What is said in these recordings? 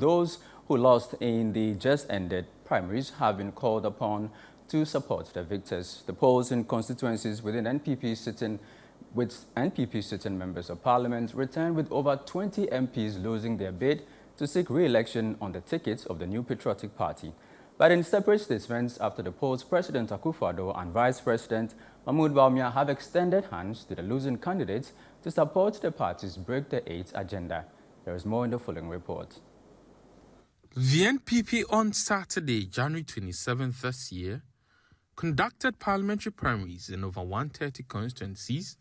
Those who lost in the just-ended primaries have been called upon to support the victors. The polls in constituencies within NPP sitting members of parliament returned with over 20 MPs losing their bid to seek re-election on the tickets of the New Patriotic Party. But in separate statements after the polls, President Akufo-Addo and Vice President Bawumia have extended hands to the losing candidates to support the party's Break the Eight agenda. There is more in the following report. The NPP on Saturday, January 27th this year, conducted parliamentary primaries in over 130 constituencies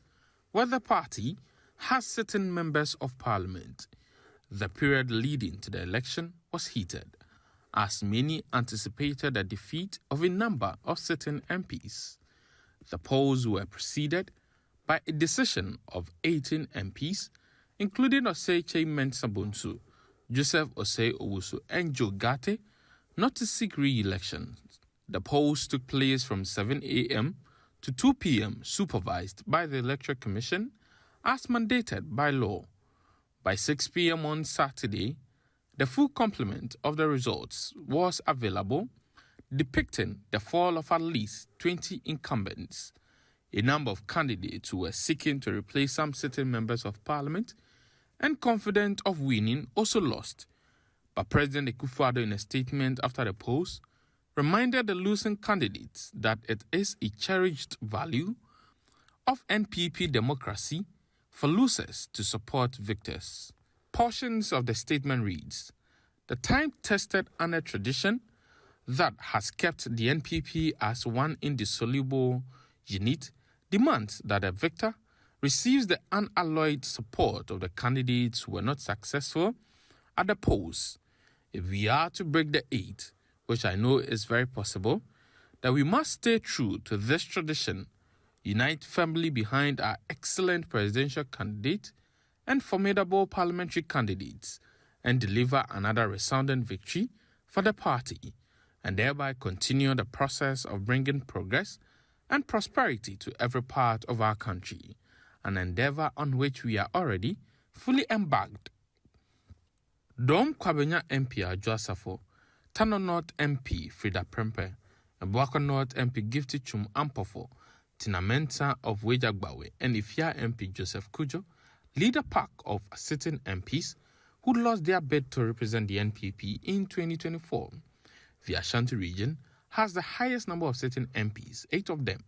where the party has sitting members of parliament. The period leading to the election was heated, as many anticipated a defeat of a number of sitting MPs. The polls were preceded by a decision of 18 MPs, including Osei Mensah Bonsu, Joseph Osei Owusu and Joe Gate, not to seek re-election. The polls took place from 7 a.m. to 2 p.m. supervised by the Electoral Commission as mandated by law. By 6 p.m. on Saturday, the full complement of the results was available, depicting the fall of at least 20 incumbents. A number of candidates who were seeking to replace some sitting members of parliament and confident of winning also lost. But President Akufo-Addo, in a statement after the polls, reminded the losing candidates that it is a cherished value of NPP democracy for losers to support victors. Portions of the statement reads, "The time-tested honor tradition that has kept the NPP as one indissoluble unit demands that a victor receives the unalloyed support of the candidates who were not successful at the polls. If we are to break the eight, which I know is very possible, that we must stay true to this tradition, unite firmly behind our excellent presidential candidate and formidable parliamentary candidates, and deliver another resounding victory for the party, and thereby continue the process of bringing progress and prosperity to every part of our country, an endeavor on which we are already fully embarked." Dom Kwabenya MP Adjo, Tano North MP Frida Prempe, and Boako North MP Gifty Chum Ampofo, Tinamenta of Wejagbawe, and Ifia MP Joseph Kujo lead a pack of sitting MPs who lost their bid to represent the NPP in 2024. The Ashanti region has the highest number of sitting MPs, 8 of them,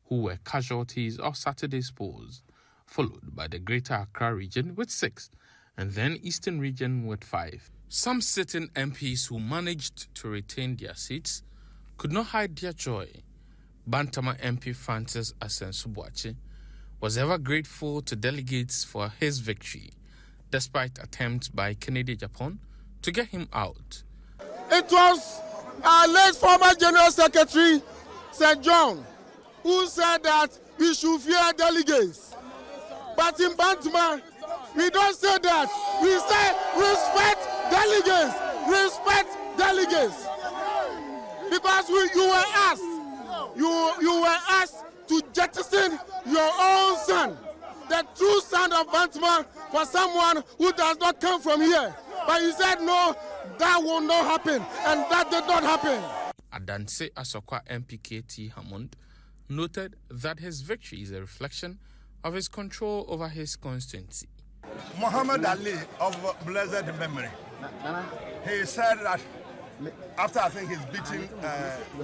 who were casualties of Saturday's polls, followed by the Greater Accra region with 6, and then Eastern region with 5. Some sitting MPs who managed to retain their seats could not hide their joy. Bantama MP Francis Asensubuachi was ever grateful to delegates for his victory, despite attempts by Kennedy Japan to get him out. It was our late former General Secretary, St. John, who said that we should fear delegates. But in Bantama, we don't say that. We say respect delegates. Respect delegates. Because you were asked to jettison your own son, the true son of Bantama, for someone who does not come from here. But you said no, that will not happen, and that did not happen. Adanse Asokwa MPKT Hammond noted that his victory is a reflection of his control over his constituency. Muhammad Ali of blessed memory, he said that after I think he's beating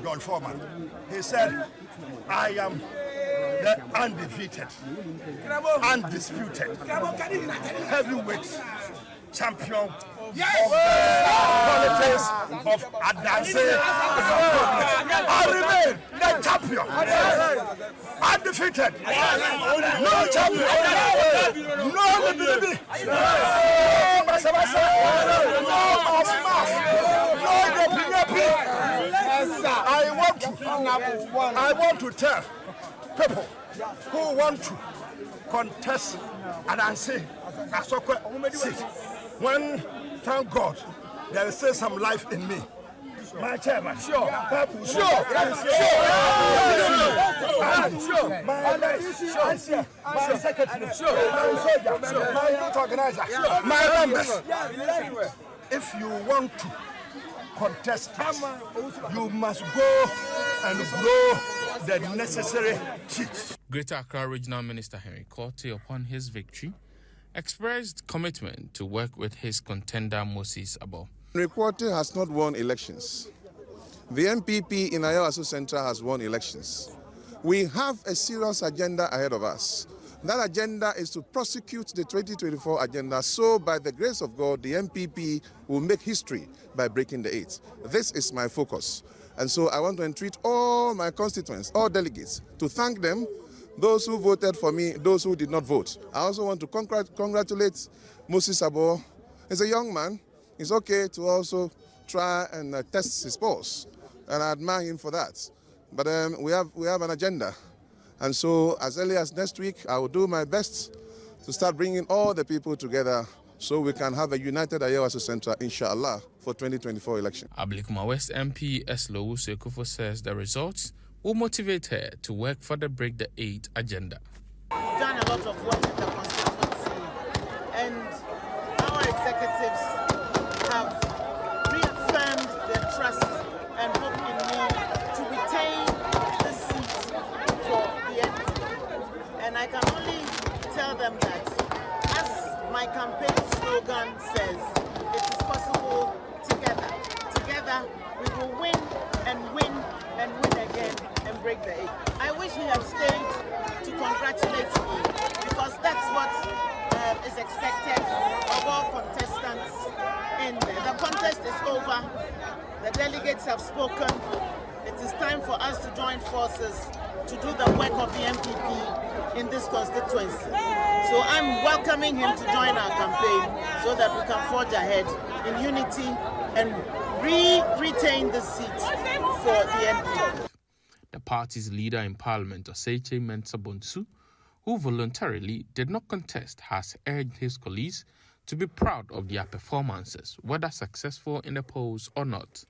John Foreman, he said, "I am the undefeated, undisputed heavyweight champion of the politics of Adanse. I remain the champion, undefeated, no champion, no Libibi, no Masabasa, no Masmas, no Yopi. I want to tell people who want to contest Adanse Asokwa seat, when, thank God, there is still some life in me. My chairman, sure. My secretary, my soldier, my youth organizer, my members. if you want to contest, you must go and grow the necessary teeth. Greater Accra Regional Minister Henry Korte, upon his victory, expressed commitment to work with his contender Moses Abbo. Henry Korte has not won elections. The NPP in Ayawaso Central has won elections. We have a serious agenda ahead of us. That agenda is to prosecute the 2024 agenda, so by the grace of God, the NPP will make history by breaking the 8. This is my focus. And so I want to entreat all my constituents, all delegates, to thank them, those who voted for me, those who did not vote. I also want to congratulate Moses Abbo. He's a young man. It's okay to also try and test his pulse, and I admire him for that. But we have an agenda. And so as early as next week, I will do my best to start bringing all the people together so we can have a united Ayawaso Central, inshallah, for 2024 election. Ablikuma West MP Eslo Akufo says the results will motivate her to work for the Break the 8 agenda. We've done a lot of work in the constituency, and our executives have reaffirmed their trust and hope in me to retain the seat for the NPP. And I can only tell them that, as my campaign slogan says, it is possible together. Together we will win and win and win again and break the 8. I wish he had stayed to congratulate me, because that's what is expected of all contestants in there. The contest is over. The delegates have spoken. It is time for us to join forces to do the work of the NPP in this constituency. So I'm welcoming him to join our campaign so that we can forge ahead in unity and retain the seat for the NPP. The party's leader in Parliament, Oseiche Mensah Bonsu, who voluntarily did not contest, has urged his colleagues to be proud of their performances, whether successful in the polls or not.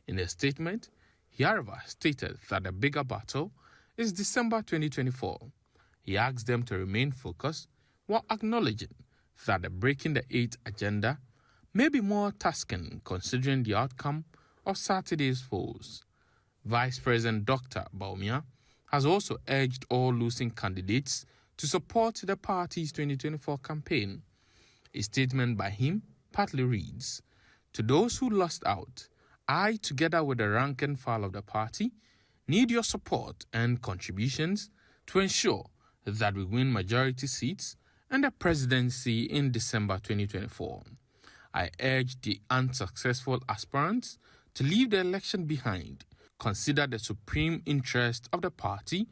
In a statement, he however stated that the bigger battle is December 2024. He asked them to remain focused while acknowledging that the Breaking the 8 agenda may be more tasking considering the outcome of Saturday's polls. Vice President Dr. Bawumia has also urged all losing candidates to support the party's 2024 campaign. A statement by him partly reads, "To those who lost out, I, together with the rank and file of the party, need your support and contributions to ensure that we win majority seats and the presidency in December 2024. I urge the unsuccessful aspirants to leave the election behind, consider the supreme interest of the party,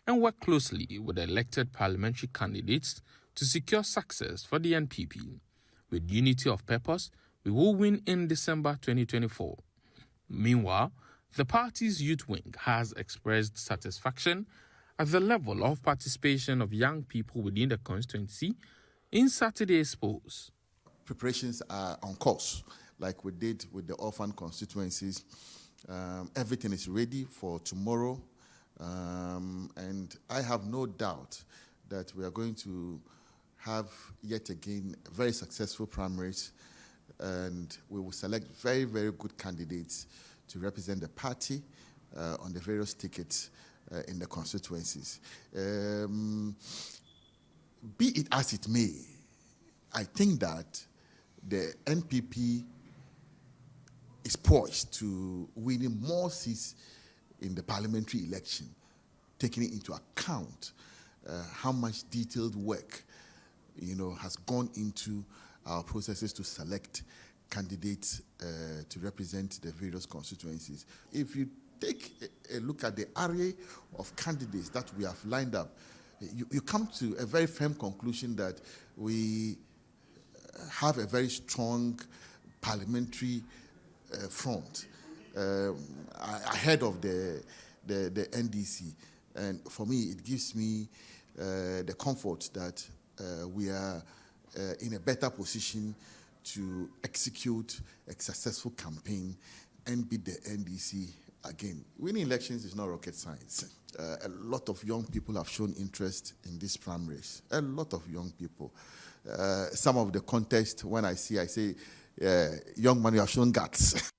and work closely with the elected parliamentary candidates to secure success for the NPP. With unity of purpose, we will win in December 2024. Meanwhile, the party's youth wing has expressed satisfaction at the level of participation of young people within the constituency in Saturday's polls. Preparations are on course, like we did with the orphan constituencies. Everything is ready for tomorrow, and I have no doubt that we are going to have yet again very successful primaries, and we will select very, very good candidates to represent the party on the various tickets in the constituencies. Be it as it may, I think that the NPP is poised to winning more seats in the parliamentary election, taking into account how much detailed work, has gone into our processes to select candidates to represent the various constituencies. If you take a look at the array of candidates that we have lined up, you come to a very firm conclusion that we have a very strong parliamentary front ahead of the NDC. And for me, it gives me the comfort that we are in a better position to execute a successful campaign and beat the NDC again. Winning elections is not rocket science. A lot of young people have shown interest in these primaries. A lot of young people. Some of the contests, when I say young man, you have shown guts.